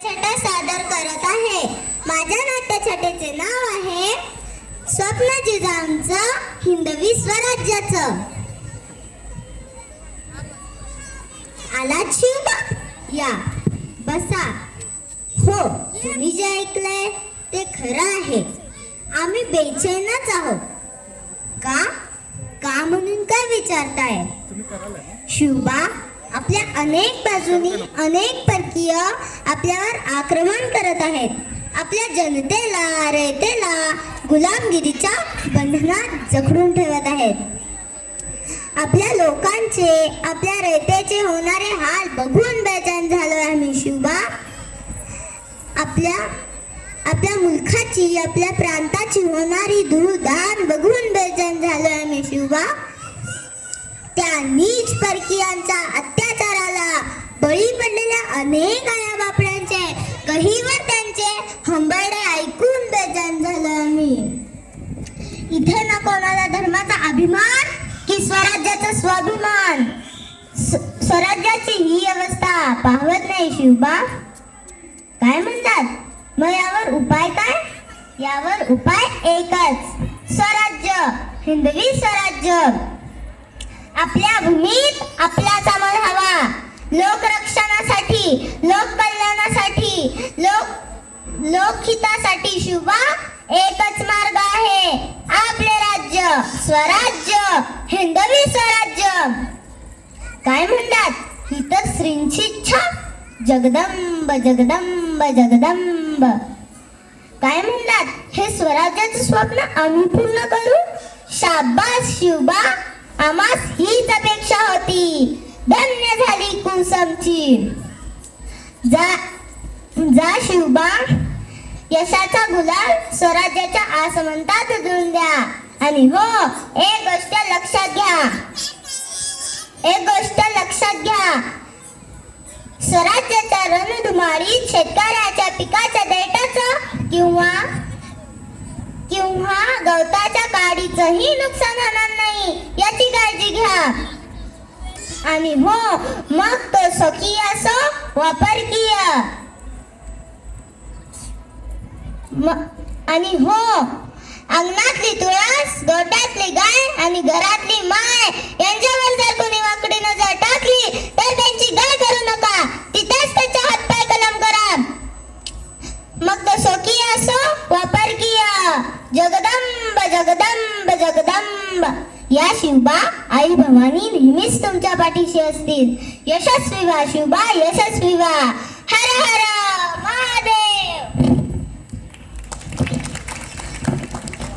छटा सादर करत आहे. माझ्या नाट्यछटेचे नाव आहे स्वप्न जिजाऊंचं हिंदवी स्वराज्याचं. आलात शिवबा? या बसा. हो, तुम्ही जे ऐकलंय ते खरं आहे. आम्ही बेचैनच आहोत. का का म्हणून काय विचारताय शिवबा? आपल्या अनेक बाजूनी अनेक परकीय आपल्यावर आक्रमण करत आहेत. आपल्या जनतेला रयतेला गुलामगिरीच्या बंधनात जखडून ठेवत आहेत. आपल्या लोकांचे आपल्या रयतेचे होणारे हाल बघून बेचैन झालोय आम्ही शिवबा. आपल्या मुलखाची आपल्या प्रांताची होणारी धूळधाण बघून बेचैन झालोय आम्ही शिवबा. त्या नीच परकीयांच्या अत्याचाराला बळी पडलेल्या अनेक आया बापड्यांचे कहीवर त्यांचे हंबरडे ऐकून बेचैन झालो आम्ही. इथे ना कोणाला धर्माचा अभिमान की स्वराज्याचा स्वाभिमान. स्वराज्याची ही अवस्था पाहवत नाही शिवबा. काय म्हणतात मग यावर उपाय काय? यावर उपाय एकच, स्वराज्य, हिंदवी स्वराज्य. आपल्या भूमीत आपला समाज हवा. लोकरक्षणासाठी, लोककल्याणासाठी, लोकहितासाठी शिवबा एकच मार्ग आहे, आपले राज्य, स्वराज्य, हिंदवी स्वराज्य. काय म्हणतात ही तर श्रींची इच्छा. जगदंब जगदंब जगदंब. काय म्हणतात हे स्वराज्याचं स्वप्न आम्ही पूर्ण करू. शाबास शिवबा, आम्हास हीच अपेक्षा होती. धन्य झाली कुसमची. जा शिवबा, यशाचा गुलाल स्वराज्याच्या आसमंतात उधळून द्या. आणि हो, एक गोष्ट लक्षात घ्या, स्वराज्याच्या रणधुमाळीत शेतकऱ्याच्या पिकाच्या देठाचं किंवा गवताच्या काडीचंही नुकसान होणार नाही याची काळजी घ्या. आणि हो, मग तो स्वकीय असो वा परकीय. आणि हो, अंगणातली तुळस, गोठ्यातली गाय आणि घरातली माय यांच्यावर जर कोणी वाकडी नजर टाकली तर त्यांची गाय करू नका. तिथेच त्याच्या हातपाय कलम करा. मग तो स्वकीय असो वा परकीय. जगदंब जगदंब जगदंब. या शिवबा, आई भवानी नेहमीच तुमच्या पाठीशी असतील. यशस्वी व्हा शिवबा, यशस्वी व्हा. हर हर